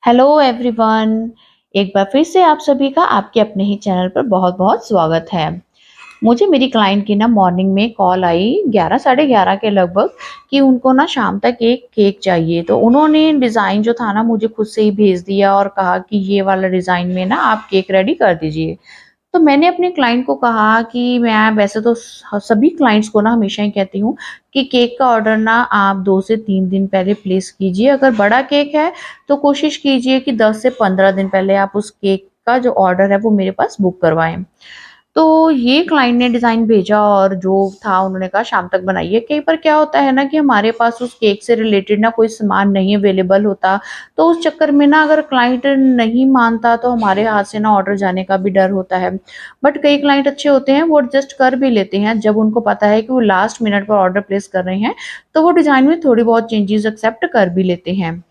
Hello everyone. एक बार फिर से आप सभी का आपके अपने ही चैनल पर बहुत-बहुत स्वागत है। मुझे मेरी क्लाइंट की ना मॉर्निंग में कॉल आई 11 साढ़े 11 के लगभग कि उनको ना शाम तक एक केक चाहिए। तो उन्होंने डिज़ाइन जो था ना मुझे खुद से ही भेज दिया और कहा कि ये वाला डिज़ाइन में ना आप केक रेडी कर दीजिए। तो मैंने अपने क्लाइंट को कहा कि मैं वैसे तो सभी क्लाइंट्स को ना हमेशा ही कहती हूँ कि केक का ऑर्डर ना आप 2 से 3 दिन पहले प्लेस कीजिए। अगर बड़ा केक है तो कोशिश कीजिए कि 10 से 15 दिन पहले आप उस केक का जो ऑर्डर है वो मेरे पास बुक करवाएँ। तो ये क्लाइंट ने डिज़ाइन भेजा और जो था उन्होंने कहा शाम तक बनाइए। कई बार क्या होता है ना कि हमारे पास उस केक से रिलेटेड ना कोई सामान नहीं अवेलेबल होता, तो उस चक्कर में ना अगर क्लाइंट नहीं मानता तो हमारे हाथ से ना ऑर्डर जाने का भी डर होता है। बट कई क्लाइंट अच्छे होते हैं, वो एडजस्ट कर भी लेते हैं जब उनको पता है कि वो लास्ट मिनट पर ऑर्डर प्लेस कर रहे हैं, तो वो डिज़ाइन में थोड़ी बहुत चेंजेज़ एक्सेप्ट कर भी लेते हैं।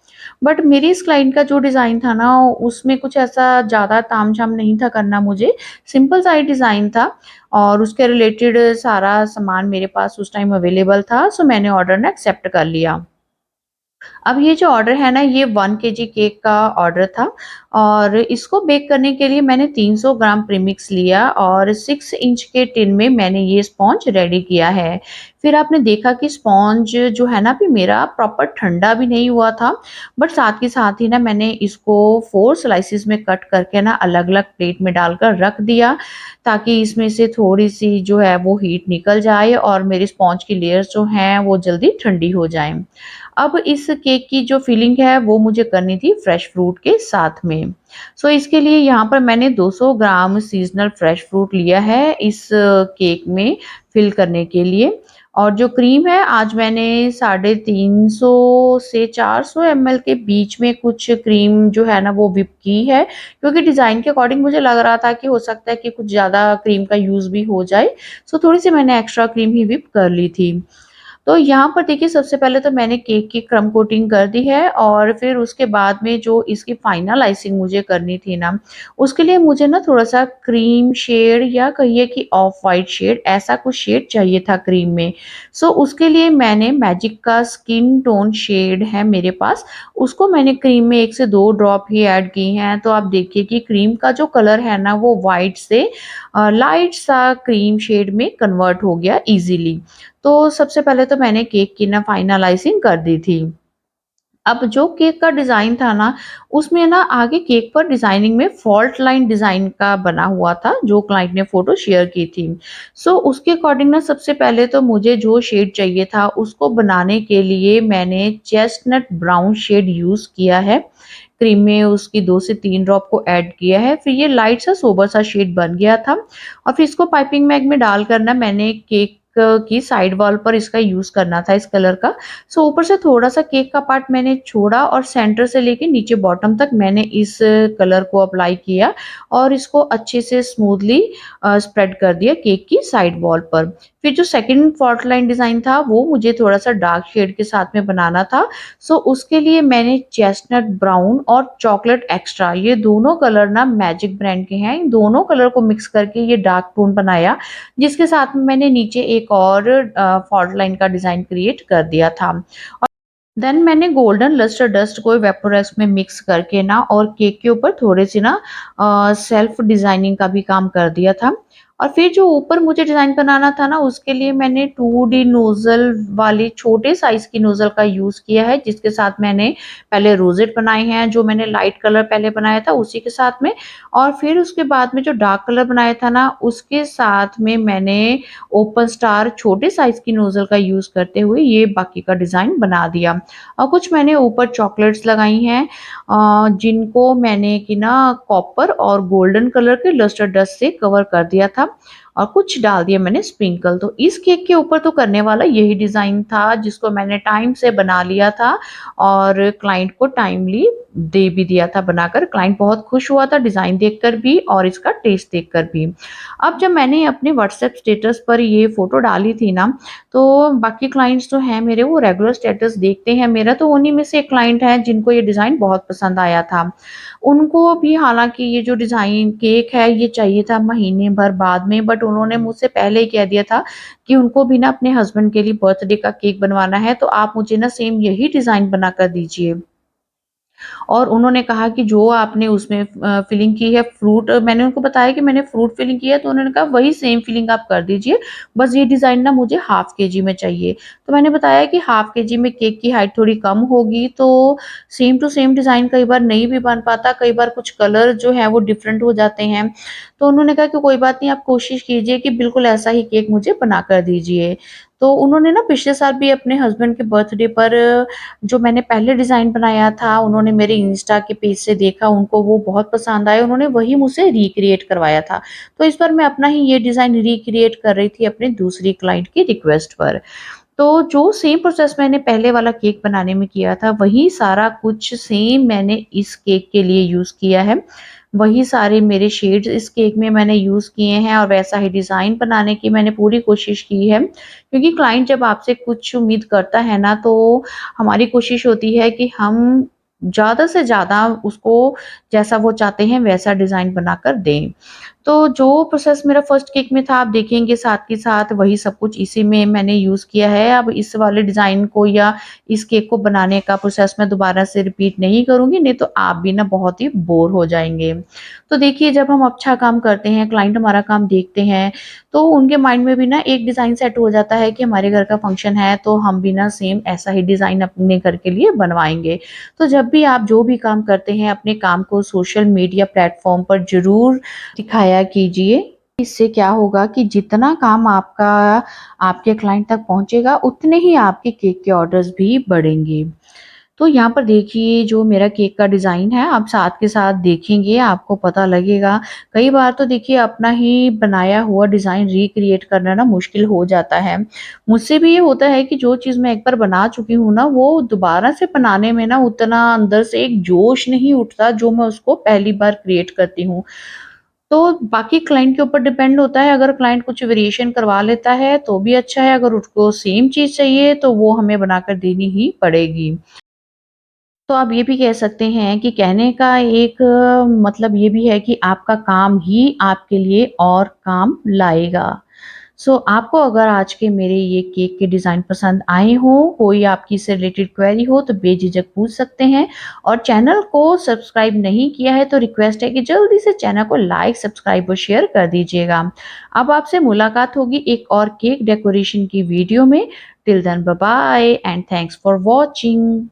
बट मेरी इस क्लाइंट का जो डिज़ाइन था ना, उसमें कुछ ऐसा ज़्यादा तामझाम नहीं था करना मुझे, सिंपल सा ही डिज़ाइन था और उसके रिलेटेड सारा सामान मेरे पास उस टाइम अवेलेबल था, सो मैंने ऑर्डर ना एक्सेप्ट कर लिया। अब ये जो ऑर्डर है ना, ये 1 केजी केक का ऑर्डर था और इसको बेक करने के लिए मैंने 300 ग्राम प्रीमिक्स लिया और 6 इंच के टिन में मैंने ये स्पॉन्ज रेडी किया है। फिर आपने देखा कि स्पॉन्ज जो है ना अभी मेरा प्रॉपर ठंडा भी नहीं हुआ था, बट साथ के साथ ही ना मैंने इसको 4 स्लाइसेस में कट करके ना अलग-अलग प्लेट में डालकर रख दिया, ताकि इसमें से थोड़ी-सी जो है वो हीट निकल जाए और मेरे स्पॉन्ज की लेयर्स जो हैं वो जल्दी ठंडी हो जाएँ। अब इस केक की जो फिलिंग है वो मुझे करनी थी फ्रेश फ्रूट के साथ में। सो इसके लिए यहाँ पर मैंने 200 ग्राम सीज़नल फ्रेश फ्रूट लिया है इस केक में फिल करने के लिए और जो क्रीम है आज मैंने 350 से 400 एमएल के बीच में कुछ क्रीम जो है ना वो व्हिप की है, क्योंकि डिज़ाइन के अकॉर्डिंग मुझे लग रहा था कि हो सकता है कि कुछ ज़्यादा क्रीम का यूज़ भी हो जाए। सो थोड़ी-सी मैंने एक्स्ट्रा क्रीम ही व्हिप कर ली थी। तो यहाँ पर देखिए सबसे पहले तो मैंने केक की क्रम्ब कोटिंग कर दी है और फिर उसके बाद में जो इसकी फाइनल आइसिंग मुझे करनी थी ना, उसके लिए मुझे ना थोड़ा-सा क्रीम शेड या कहिए कि ऑफ व्हाइट शेड ऐसा कुछ शेड चाहिए था क्रीम में। सो उसके लिए मैंने मैजिक का स्किन टोन शेड है मेरे पास, उसको मैंने क्रीम में 1 से 2 ड्रॉप ही ऐड की हैं। तो आप देखिए कि क्रीम का जो कलर है ना वो व्हाइट से लाइट सा क्रीम शेड में कन्वर्ट हो गया ईज़िली। तो सबसे पहले तो मैंने केक की ना फाइनलाइज़िंग कर दी थी। अब जो केक का डिज़ाइन था ना, उसमें ना आगे केक पर डिज़ाइनिंग में फॉल्ट लाइन डिज़ाइन का बना हुआ था, जो क्लाइंट ने फ़ोटो शेयर की थी। सो उसके अकॉर्डिंग ना सबसे पहले तो मुझे जो शेड चाहिए था, उसको बनाने के लिए मैंने चेस्टनट ब्राउन शेड यूज़ किया है। क्रीम में उसकी 2 से 3 ड्रॉप को ऐड किया है, फिर ये लाइट सा सोबर सा शेड बन गया था और फिर इसको पाइपिंग बैग में डालकर ना मैंने केक की साइड वॉल पर इसका यूज़ करना था इस कलर का। सो ऊपर से थोड़ा-सा केक का पार्ट मैंने छोड़ा और सेंटर से लेके नीचे बॉटम तक मैंने इस कलर को अप्लाई किया और इसको अच्छे से स्मूथली स्प्रेड कर दिया केक की साइड वॉल पर। फिर जो सेकंड फॉल्ट लाइन डिज़ाइन था वो मुझे थोड़ा-सा डार्क शेड के साथ में बनाना था। सो उसके लिए मैंने चेस्टनट ब्राउन और चॉकलेट एक्स्ट्रा ये दोनों कलर ना मैजिक ब्रांड के हैं। इन दोनों कलर को मिक्स करके ये डार्क टोन बनाया, जिसके साथ में मैंने नीचे एक और फॉल्ट लाइन का डिज़ाइन क्रिएट कर दिया था। देन मैंने गोल्डन लस्टर डस्ट को वेपोरेक्स में मिक्स करके ना और केक के ऊपर थोड़ी-सी ना सेल्फ डिज़ाइनिंग का भी काम कर दिया था। और फिर जो ऊपर मुझे डिज़ाइन बनाना था ना, उसके लिए मैंने 2D नोज़ल वाली छोटे साइज़ की नोज़ल का यूज़ किया है, जिसके साथ मैंने पहले रोज़ेट बनाए हैं, जो मैंने लाइट कलर पहले बनाया था उसी के साथ में और फिर उसके बाद में जो डार्क कलर बनाया था ना, उसके साथ में मैंने ओपन स्टार छोटे साइज़ की नोज़ल का यूज़ करते हुए ये बाकी का डिज़ाइन बना दिया। और कुछ मैंने ऊपर चॉकलेट्स लगाई हैं जिनको मैंने कि ना कॉपर और गोल्डन कलर के लस्टर डस्ट से कवर कर दिया था और कुछ डाल दिया मैंने स्प्रिंकल। तो इस केक के ऊपर तो करने वाला यही डिज़ाइन था जिसको मैंने टाइम से बना लिया था और क्लाइंट को टाइमली दे भी दिया था बनाकर। क्लाइंट बहुत खुश हुआ था डिज़ाइन देखकर भी और इसका टेस्ट देखकर भी। अब जब मैंने अपने व्हाट्सएप स्टेटस पर ये फ़ोटो डाली थी ना, तो बाकी क्लाइंट्स जो हैं मेरे वो रेगुलर स्टेटस देखते हैं मेरा, तो उन्हीं में से एक क्लाइंट है जिनको ये डिज़ाइन बहुत पसंद आया था। उनको भी हालाँकि ये जो डिज़ाइन केक है ये चाहिए था महीने भर बाद में, बट उन्होंने मुझसे पहले ही कह दिया था कि उनको भी ना अपने हस्बैंड के लिए बर्थडे का केक बनवाना है, तो आप मुझे ना सेम यही डिज़ाइन बनाकर दीजिए। और उन्होंने कहा कि जो आपने उसमें फिलिंग की है फ्रूट, मैंने उनको बताया कि मैंने फ्रूट फिलिंग की है, तो उन्होंने कहा वही सेम फिलिंग आप कर दीजिए, बस ये डिज़ाइन ना मुझे हाफ केजी में चाहिए। तो मैंने बताया कि हाफ केजी में केक की हाइट थोड़ी कम होगी, तो सेम टू सेम डिज़ाइन कई बार नहीं भी बन पाता, कई बार कुछ कलर जो हैं वो डिफरेंट हो जाते हैं। तो उन्होंने कहा कि कोई बात नहीं, आप कोशिश कीजिए कि बिल्कुल ऐसा ही केक मुझे बना कर दीजिए। तो उन्होंने ना पिछले साल भी अपने हस्बैंड के बर्थडे पर जो मैंने पहले डिज़ाइन बनाया था, उन्होंने मेरे इंस्टा के पेज से देखा, उनको वो बहुत पसंद आया, उन्होंने वही मुझसे रिक्रिएट करवाया था। तो इस बार मैं अपना ही ये डिज़ाइन रिक्रिएट कर रही थी अपनी दूसरी क्लाइंट की रिक्वेस्ट पर। तो जो सेम प्रोसेस मैंने पहले वाला केक बनाने में किया था, वही सारा कुछ सेम मैंने इस केक के लिए यूज़ किया है। वही सारे मेरे शेड्स इस केक में मैंने यूज़ किए हैं और वैसा ही डिज़ाइन बनाने की मैंने पूरी कोशिश की है। क्योंकि क्लाइंट जब आपसे कुछ उम्मीद करता है ना, तो हमारी कोशिश होती है कि हम ज़्यादा से ज़्यादा उसको जैसा वो चाहते हैं वैसा डिज़ाइन बनाकर दें। तो जो प्रोसेस मेरा फर्स्ट केक में था, आप देखेंगे साथ के साथ वही सब कुछ इसी में मैंने यूज़ किया है। अब इस वाले डिज़ाइन को या इस केक को बनाने का प्रोसेस मैं दोबारा से रिपीट नहीं करूँगी, नहीं तो आप भी ना बहुत ही बोर हो जाएँगे। तो देखिए, जब हम अच्छा काम करते हैं, क्लाइंट हमारा काम देखते हैं, तो उनके माइंड में भी ना एक डिज़ाइन सेट हो जाता है कि हमारे घर का फंक्शन है, तो हम भी ना सेम ऐसा ही डिज़ाइन अपने घर के लिए बनवाएँगे। तो जब भी आप जो भी काम करते हैं, अपने काम को सोशल मीडिया प्लेटफ़ॉर्म पर ज़रूर दिखाया कीजिए। इससे क्या होगा कि जितना काम आपका आपके क्लाइंट तक पहुँचेगा, उतने ही आपके केक के ऑर्डर्स भी बढ़ेंगे। तो यहाँ पर देखिए, जो मेरा केक का डिज़ाइन है, आप साथ के साथ देखेंगे, आपको पता लगेगा। कई बार तो देखिए, अपना ही बनाया हुआ डिज़ाइन रिक्रिएट करना ना मुश्किल हो जाता है। मुझसे भी ये होता है कि जो चीज़ मैं एक बार बना चुकी हूँ ना, वो दोबारा से बनाने में ना उतना अंदर से एक जोश नहीं उठता, जो मैं उसको पहली बार क्रिएट करती हूँ। तो बाकी क्लाइंट के ऊपर डिपेंड होता है, अगर क्लाइंट कुछ वेरिएशन करवा लेता है तो भी अच्छा है, अगर उसको सेम चीज़ चाहिए तो वो हमें बनाकर देनी ही पड़ेगी। तो आप ये भी कह सकते हैं कि कहने का एक मतलब ये भी है कि आपका काम ही आपके लिए और काम लाएगा। सो आपको अगर आज के मेरे ये केक के डिज़ाइन पसंद आए हों, कोई आपकी इससे रिलेटेड क्वेरी हो तो बेझिझक पूछ सकते हैं, और चैनल को सब्सक्राइब नहीं किया है तो रिक्वेस्ट है कि जल्दी से चैनल को लाइक, सब्सक्राइब और शेयर कर दीजिएगा। अब आपसे मुलाकात होगी एक और केक डेकोरेशन की वीडियो में। Till then bye bye and thanks for watching.